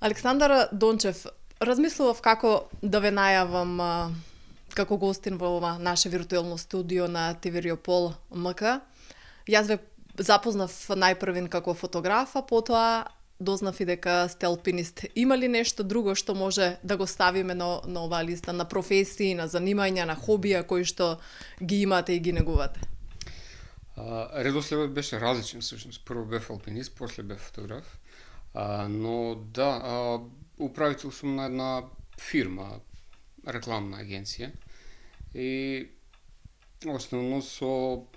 Александар Дончев, размислував како да ве најавам како гостин во ова наше виртуелно студио на ТВ Риопол МК. Јас ве запознав најпрвин како фотограф, а потоа дознав и дека сте алпинист. Има ли нешто друго што може да го ставиме на оваа листа, на професии, на занимања, на хобија кои што ги имате и ги негувате? Редоследот беше различен всушност. Прво бев алпинист, после бев фотограф. Но да, управител сум на една фирма, рекламна агенција. И основно со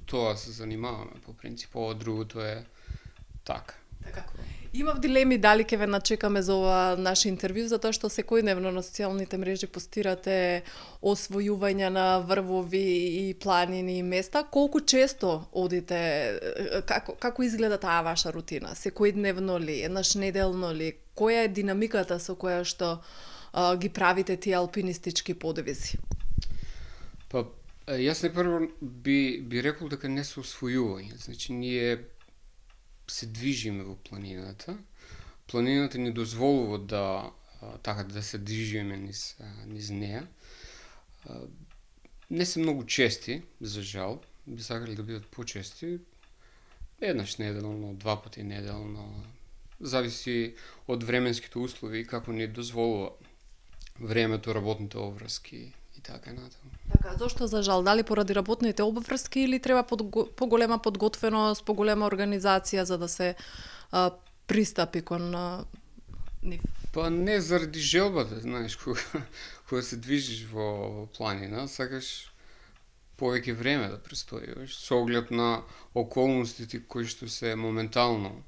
тоа се занимаваме по принцип. Ова другото е така. Имав дилеми дали ќе ве начекаме за ова наше интервју, затоа што секојдневно на социјалните мрежи постирате освојувања на врвови и планини и места. Колку често одите? Како изгледа таа ваша рутина? Секојдневно ли? Еднаш неделно ли? Која е динамиката со која што ги правите тие алпинистички подвизи? Па, јас прво би рекол дека не се освојување. Значи, ние се движиме во планината. Планината ни дозволува да се движиме низ неа. Не се многу чести, за жал. Би сакале да бидат почести. Еднаш неделно, два пати неделно. Зависи од временските услови и како ни дозволува времето, работните обврски и така натаму. Така, зошто за жал? Дали поради работните обврски или треба поголема подготвеност, поголема организација за да се пристапи кон нив? Па не заради желбата, знаеш, кога се движиш во планина, сакаш повеќе време да престојуваш, со оглед на околностите кои што се моментално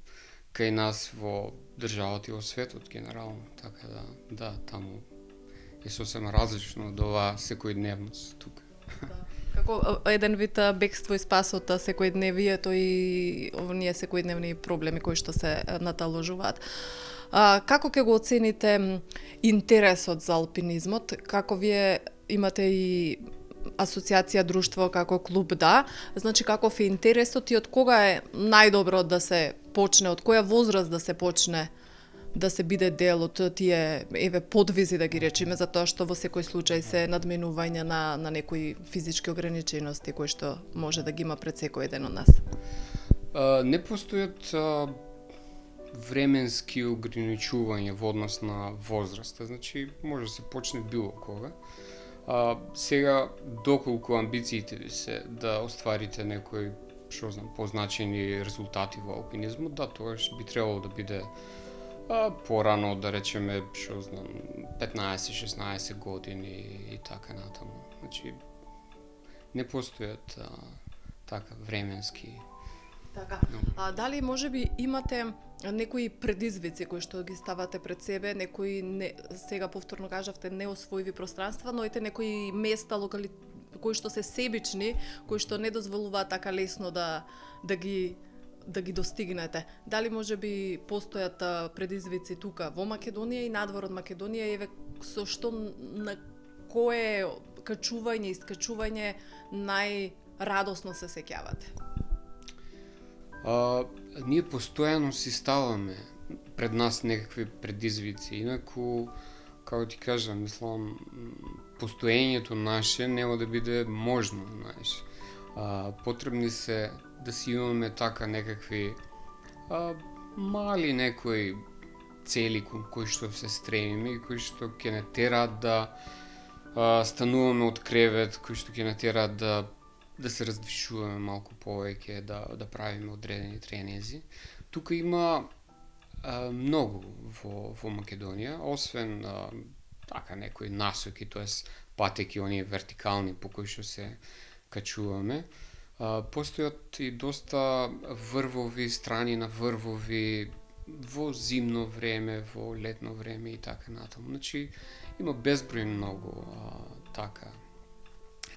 кај нас во државата и во светот генерално. Така да, таму е сосема различно од оваа секојдневност тука. Да. Како еден вид бегство и спас од секојдневието и овие секојдневни проблеми кои што се наталожуваат. Како ќе го оцените интересот за алпинизмот? Како вие имате и асоциација друштво како клуб, да? Значи каков е интересот и од кога е најдобро да се почне, од која возраст да се почне да се биде дел од тие подвизи, да ги речеме, затоа што во секој случај се надминување на некои физички ограничености кои што може да ги има пред секој еден од нас? Не постојат временски ограничувања во однос на возраста, значи може да се почне било кога. Сега, доколку амбициите ви се да остварите некои, што знам, позначени резултати во алпинизмот, да, тогаш би требало да биде порано, да речеме, што знам, 15-16 години и така натаму. Значи, не постојат така временски. Така. Дали можеби имате некои предизвици кои што ги ставате пред себе, некои сега повторно кажавте неосвоиви пространства, но ете некои места, кои што се себични, кои што не дозволуваат така лесно да ги достигнете. Дали можеби постојат предизвици тука во Македонија и надвор од Македонија, еве со што на кое качување и искачување најрадосно се сеќавате? Ние постојано си ставаме пред нас некакви предизвици, инаку, како ти кажам, мислам, постоењето наше нема да биде можно, знаеш. Потребни се да си имаме така некакви мали некои цели кон кои што се стремиме и кои што ќе не тераат да стануваме од кревет, кои што ќе не тераат да се раздвижуваме малку повеќе, да правиме одредени тренинзи. Тука има многу во Македонија, освен така некои насоки, тоест патеки, оние вертикални по кои што се качуваме. Постојат и доста врвови, страни на врвови во зимно време, во летно време и така натаму. Значи, има безброј многу така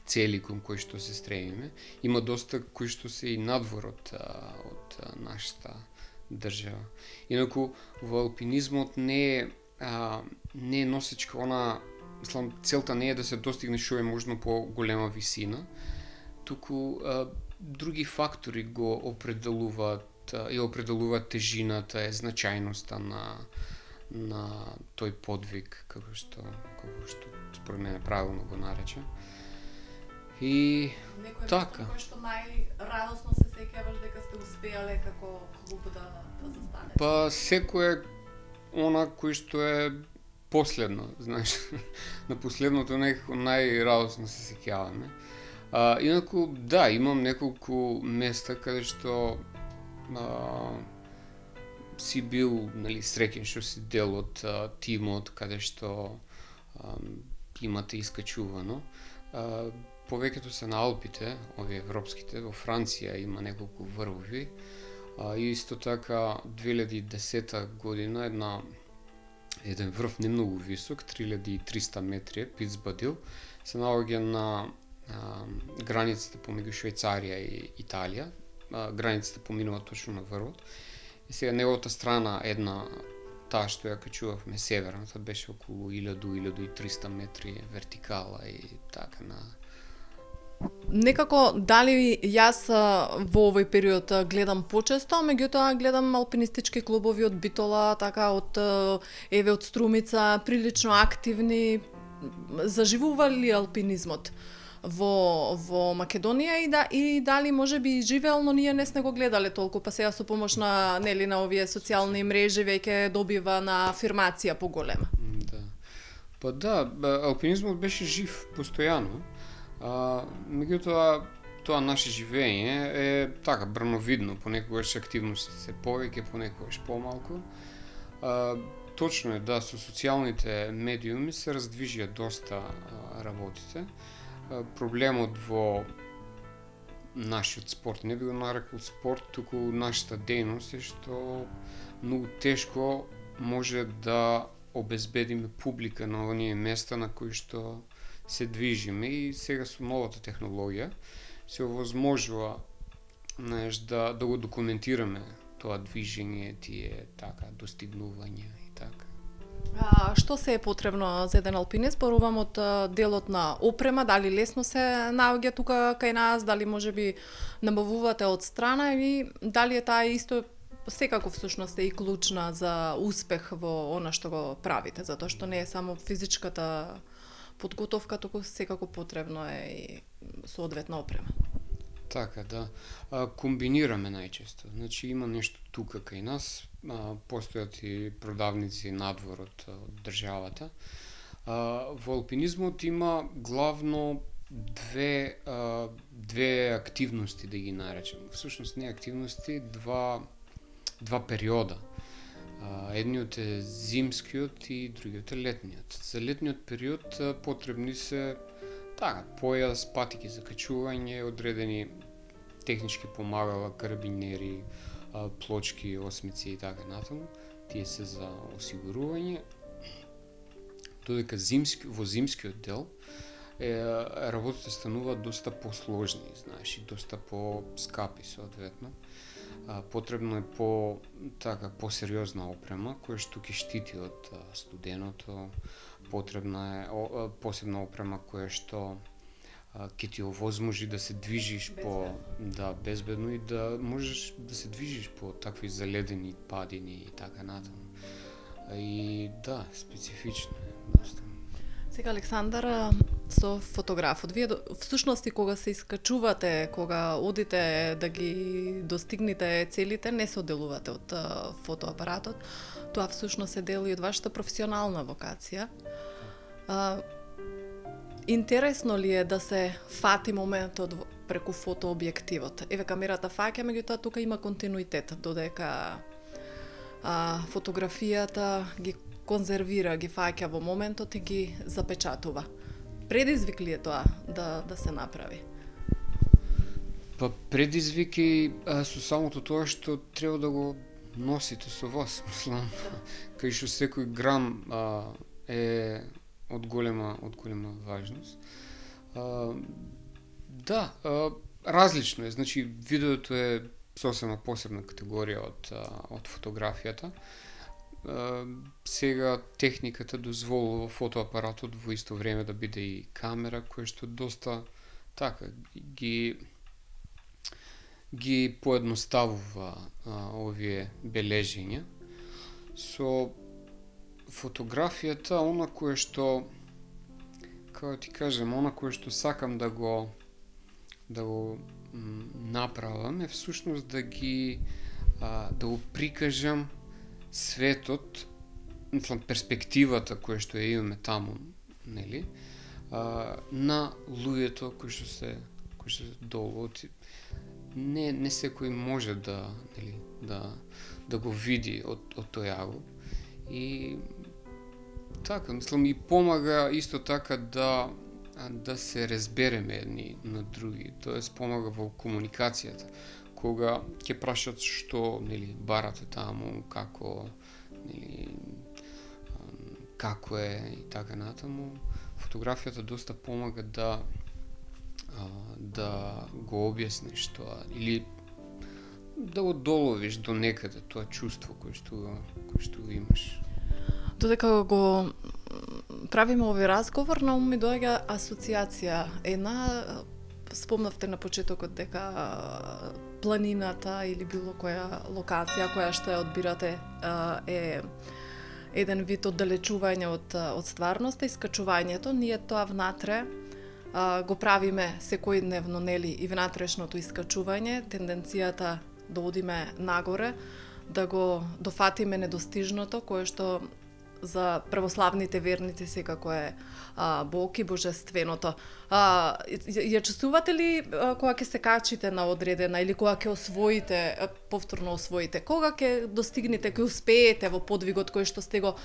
цели кон кои што се стремиме. Има доста кои што се и надвор од нашата држава. Инаку во алпинизмот не е носечка она, мислам, целта не е да се достигне што е можно по голема висина, туку други фактори го определуваат тежината, значајноста на тој подвиг, како што според мене правилно го нарече. И некој така. Кој што најрадосно се сеќаваш дека сте успеале како клуб да застанете? Па секој она кој што е последно, знаеш, на последното некако најрадосно се сеќаваме. Инаку, да, имам неколку места каде што си бил, нели, среќен што си дел од тимот каде што имате искачувано. Повеќето се на Алпите, овие европските, во Франција има неколку врвови. И исто така 2010 година еден врв не многу висок, 3300 метри, Питсбадил, се наоѓа на границата помеѓу Швајцарија и Италија. Границата поминува точно на врвот. И сега неговата страна, една, таа што ја качувавме, северната, беше околу 1000-1300 метри вертикала и така на... Некако, дали јас во овој период гледам почесто, меѓутоа гледам алпинистички клубови од Битола, така од од Струмица, прилично активни. Заживува ли алпинизмот во Македонија и дали можеби живеел, но ние не сме го гледале толку, па сега со помош на овие социјални мрежи веќе добива на афирмација поголема. Да. Па да, алпинизмот беше жив постојано. Меѓутоа, тоа наше живење е така брановидно, понекогаш активностите се повеќе, понекогаш помалку. Точно е да, со социјалните медиуми се раздвижија доста работите. Проблемот во нашиот спорт, не би го нарекол спорт, туку нашата дејност е што многу тешко може да обезбедиме публика на оние места на кои што се движиме, и сега со новата технологија се овозможува, знаеш, да го документираме тоа движење, тие така достигнувања и така. Што се е потребно за еден алпинист? Зборувам од делот на опрема, дали лесно се наоѓа тука кај нас, дали можеби набавувате од страна, или дали е таа исто секако всушност е и клучна за успех во она што го правите, затоа што не е само физичката подготовка, туку секако потребно е и соодветна опрема. Така, да. Комбинираме најчесто. Значи има нешто тука кај нас, постојат и продавници надвор од државата. Во алпинизмот има главно две активности, да ги наречем. Всушност не активности, два периода. Едниот е зимскиот и другиот е летниот. За летниот период потребни се така појас, патики за качување, одредени технички помагала, карабинери, плочки, осмици и така натаму. Тие се за осигурување. Додека во зимскиот дел работите стануваат доста посложни, знаеш, и доста поскапи соодветно. Потребно е посериозна опрема која што ќе штити од студеното. Потребна е посебна опрема која што ќе ти овозможи да се движиш безбедно и да можеш да се движиш по такви заледени падини и така натаму. И да, специфично е доста. Сега, Александар, со фотографот, вие всушност кога се искачувате, кога одите да ги достигнете целите, не се одделувате од фотоапаратот. Тоа всушност е дел и од вашата професионална вокација. Интересно ли е да се фати моментот преку фотообјективот? Еве, камерата фаќа, меѓутоа тука има континуитет, додека фотографијата ги конзервира, ги фаќа во моментот и ги запечатува. предизвик ли е тоа да се направи? Па предизвик е со самото тоа што треба да го носите со вас, мислам, кај што секој грам е од голема важност. Да, различно е, значи видеото е сосема посебна категорија од фотографијата. Сега техниката дозволува фотоапаратот во исто време да биде и камера, која што доста така ги поедноставува овие бележења. Со фотографијата, она кое што, како ти кажем, она кое што сакам да го направам е всушност да го прикажам светот, мислам перспективата која што ја имаме таму, нели? На луѓето кои што се долу. Не секој може да го види од тој агол. И така, мислам, и помага исто така да се разбереме едни на други, тоест помага во комуникацијата. Кога ќе прашат што, нели, барате таму, како е и така натаму, фотографијата доста помага да го објасниш тоа или да го доловиш до некаде тоа чувство кое што го имаш. Додека го правиме овој разговор, на ум ми доаѓа асоциација. Една, спомнавте на почетокот дека планината или било која локација која што ја одбирате е еден вид оддалечување од стварноста, искачувањето. Ние тоа внатре го правиме секојдневно, нели, и внатрешното искачување, тенденцијата да одиме нагоре, да го дофатиме недостижното, кое што за православните верници секако е Бог и божественото. Ја чувствувате ли кога ќе се качите на одредена или кога ќе повторно освоите, кога ќе достигнете, ќе успеете во подвигот кој што сте го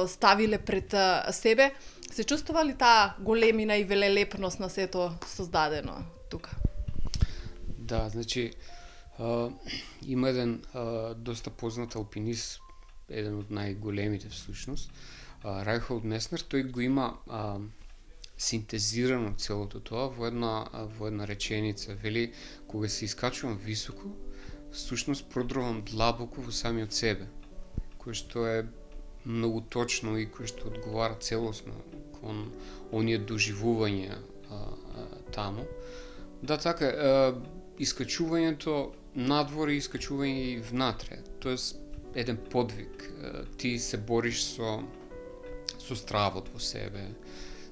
ставиле пред себе, се чувствува ли таа големина и велелепност на сето создадено тука? Да, значи има еден доста познат алпинист, еден од најголемите всушност, Рајхолд Меснер, тој го има синтезирано целото тоа во една реченица. Вели, кога се искачувам високо, всушност продрувам длабоко во самиот себе, кој што е многу точно и кој што одговара целосно кон оние доживувања таму. Да, така, искачувањето надвор и искачување и внатре, тоест еден подвиг. Ти се бориш со стравот во себе,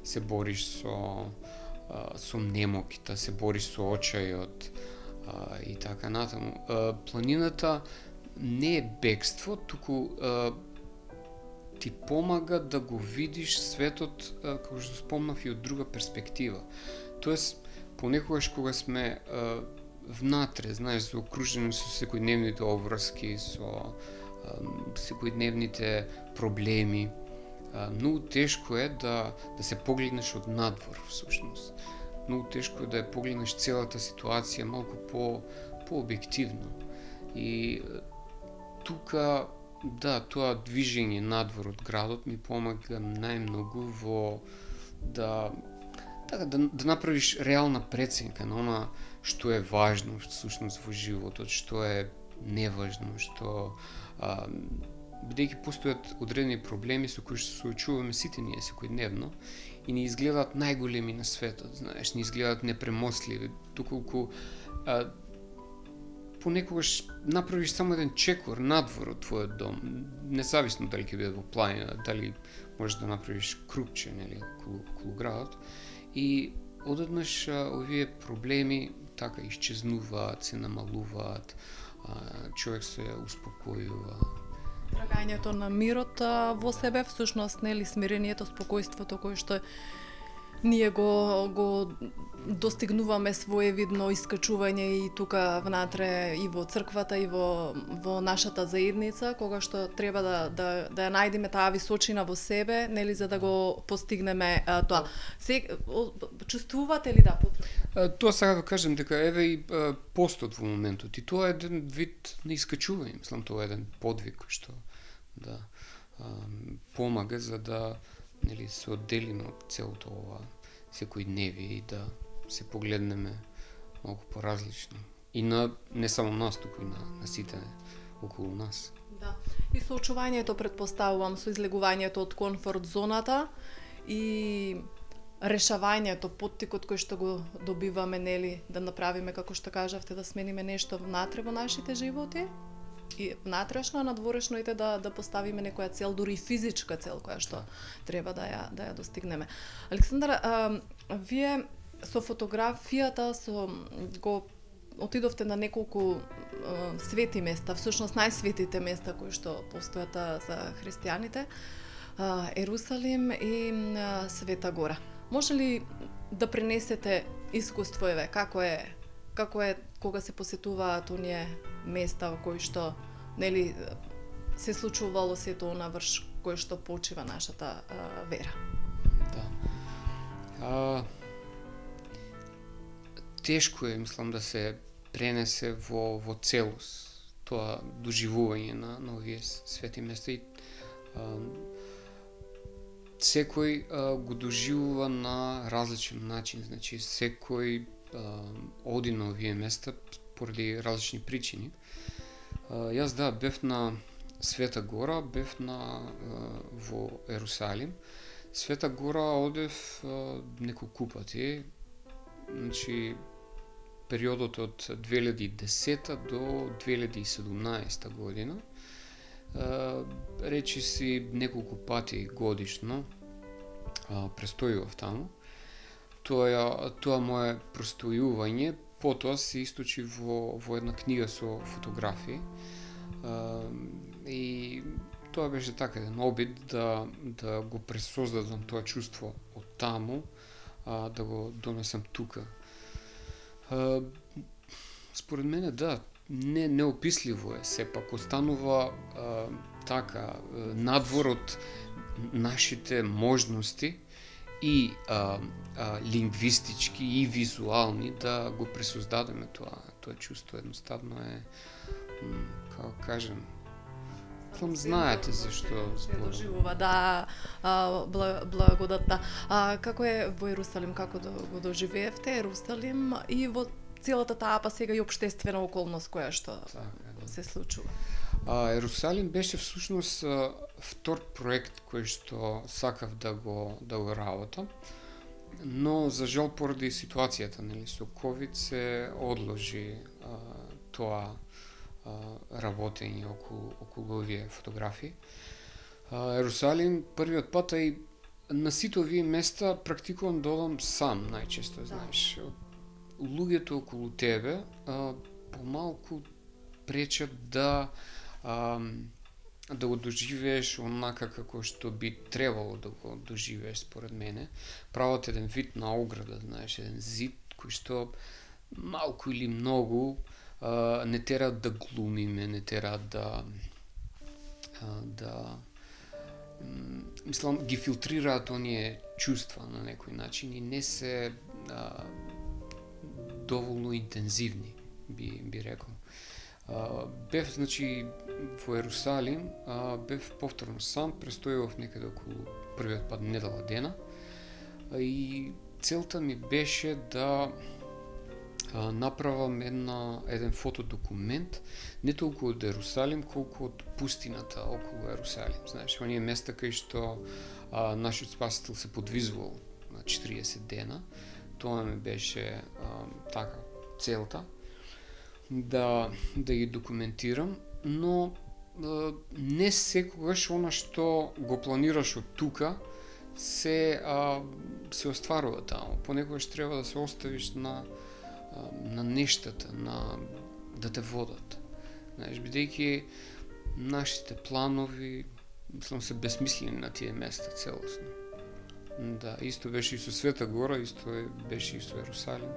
се бориш со немоките, се бориш со очајот и така натаму. Планината не е бегство, туку ти помага да го видиш светот, како што спомнав, и од друга перспектива. Тоест, понекогаш кога сме внатре, знаеш, заокружени со секојдневните обврски, со секојдневните проблеми, многу тешко е да се погледнеш од надвор, всушност. Многу тешко е да ја погледнеш целата ситуација малку по-објективно. И тука, да, тоа движење надвор од градот ми помага најмногу во да направиш реална преценка на она што е важно всушност во животот, што е неважно, што бидејќи постојат одредени проблеми со кои што се соочуваме сите ние секојдневно и ни изгледаат најголеми на светот, знаеш, ни изгледаат непремостливи, доколку понекогаш направиш само еден чекор надвор од твојот дом, независно дали ќе биде во планина, дали можеш да направиш крупче, нели, околу градот, и одеднаш овие проблеми така исчезнуваат, се намалуваат, човек се успокојува. Трагањето на мирот во себе, всушност, нели, смирението, спокојството кое што ние го достигнуваме своевидно искачување и тука внатре и во црквата и во нашата заедница, кога што треба да ја најдеме таа височина во себе, нели, за да го постигнеме тоа. Чувствувате ли Тоа сега да кажем дека еве и постот во моментот, и тоа е еден вид на искачување, мислам, тоа е еден подвиг кој што помага за да, нели, се одделиме од целото ова секојдневие и да се погледнеме малку поразлично. И не само нас, туку и на сите околу нас. Да. И соочувањето, предпоставувам, со излегувањето од комфорт зоната и решавањето, поттикот кој што го добиваме, нели, да направиме, како што кажавте, да смениме нешто внатре во нашите животи, и внатрешно, а надворешно и да поставиме некоја цел, дури и физичка цел која што треба да ја достигнеме. Александар, вие со фотографијата го отидовте на неколку свети места, всушност најсветите места кои што постојат за христијаните, Ерусалим и Света Гора. Може ли да пренесете искуство, еве, како е кога се посетуваат оние места во кои што, нели, се случувало сето она врз кој што почива нашата вера? Да. Тешко е, мислам, да се пренесе во целост тоа доживување на овие свети места, и секој го доживува на различен начин. Значи, секој оди на овие места поради различни причини. Јас бев на Света Гора, бев во Ерусалим. Света Гора одев неколку пати. Значи, периодот од 2010 до 2017 година. Речи си неколку пати годишно престојував таму. Тоа мое престојување потоа се источи во една книга со фотографии. И тоа беше така еден обид да го пресоздадам тоа чувство од таму, да го донесам тука. Според мене, да, неописливо е, сепак останува така надвор од нашите можности и лингвистички и визуални да го пресоздадеме тоа чувство. Едноставно е, како кажем, знаете зашто се доживува, да, благодатта. Како е во Ерусалим, како го доживеевте Ерусалим и во целата таа, па сега и општествена околност која што се случува? Ерусалим беше всушност втор проект кој што сакав да го работам, но за жал поради ситуацијата, нели, со ковид се одложи тоа работење околу овие фотографии. Ерусалим првиот пат, и на сите овие места практикувам да одам сам најчесто, знаеш. Луѓето околу тебе помалку пречат да го доживееш онака како што би требало да го доживееш, според мене. Прават еден вид на ограда, знаеш, еден зид кој што малку или многу не тера да глумиме, не тера мислам, ги филтрираат оние чувства на некој начин и не се доволно интензивни, би рекол. Бев, значи, во Ерусалим, бев повторно сам, престојував некаде околу првиот пат недела дена, и целта ми беше да направам еден фотодокумент, не толку од Ерусалим, колку од пустината околу Ерусалим. Знаеш, оние места кај што нашиот Спасител се подвизувал на 40 дена, тоа ми беше така целта, да ги документирам, но не секогаш она што го планираш од тука се остварува таму. Понекогаш треба да се оставиш на нештата, да те водат. Знаеш, бидејќи нашите планови, мислам, се безсмислени на тие места целосно. Да, исто беше и со Света Гора, беше и со Ерусалим.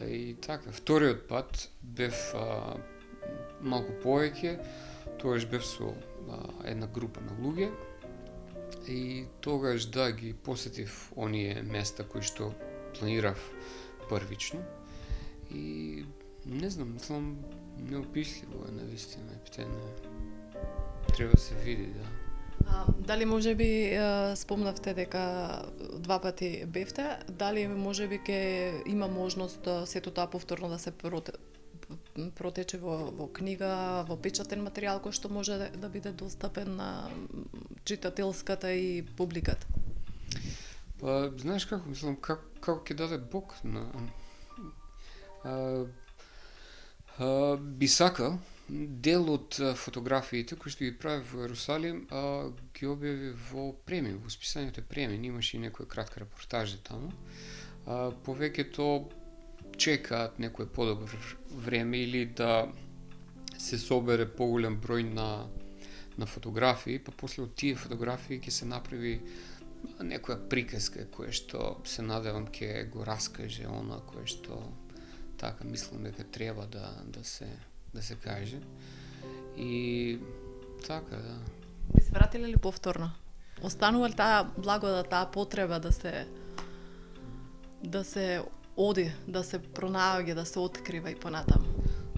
И така, вториот пат бев малку повеќе, тогаш бев со една група на луѓе и тогаш да ги посетив оние места кои што планирав првично и не знам, мислам неописливо е навистина, птене треба да се види, да. Дали можеби спомнавте дека два пати бевте, дали можеби ќе има можност сето тоа повторно да се протече во книга, во печатен материјал кој што може да биде достапен на читателската и публиката? Па, знаеш како, мислам, како ќе даде Бог на... би сакал дел од фотографиите кои што ги правев во Ерусалим, ги објави во Премин, во списањето Премин, имаше и некоја кратка репортажа таму. Повеќето чекаат некој подобро време или да се собере поголем број на фотографии, па после од тие фотографии ќе се направи некоја приказка која што се надевам ќе го раскаже она кое што така мислам дека треба да се каже. И така, да. Би се вратиле ли повторно? Останува ли таа благодат, таа потреба да се оди, да се пронаоѓа, да се открива и понатаму?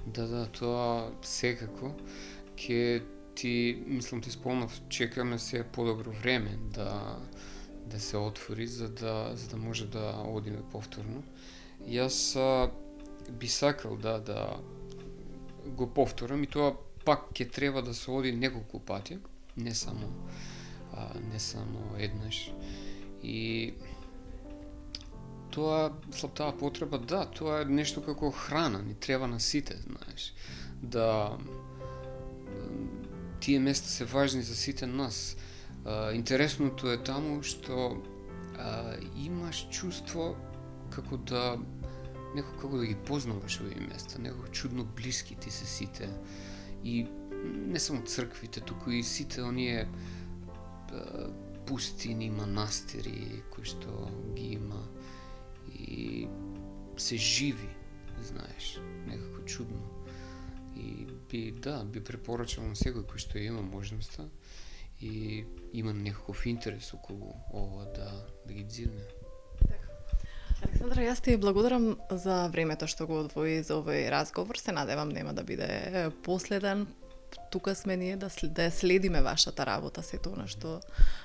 Да, тоа секако. Мислам ти спомнав, чекаме се подобро време да се отвори за да може да одиме повторно. Јас би сакал да го повторам и тоа пак ќе треба да се оди неколку пати, не само еднаш. И таа потреба, да, тоа е нешто како храна, ни треба на сите, знаеш. Да тие места се важни за сите нас. Интересното е таму што имаш чувство како да ги познаваш овие места, некако чудно блиски ти се сите. И не само црквите, туку и сите оние пустини, манастири кои што ги има и се живи, знаеш, некако чудно. И би препорачал на секој кој што има можноста и има некаков интерес околу ова да ги дзирне. Александра, јас ти благодарам за времето што го одвои за овој разговор. Се надевам нема да биде последен. Тука сме ние да ја следиме вашата работа, сето она што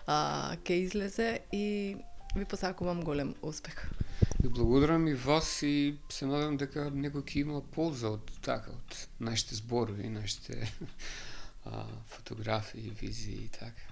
ќе излезе и ви посакувам голем успех. Ви благодарам и вас и се надевам дека некој ќе има полза од нашите зборови, нашите фотографии, визии и така.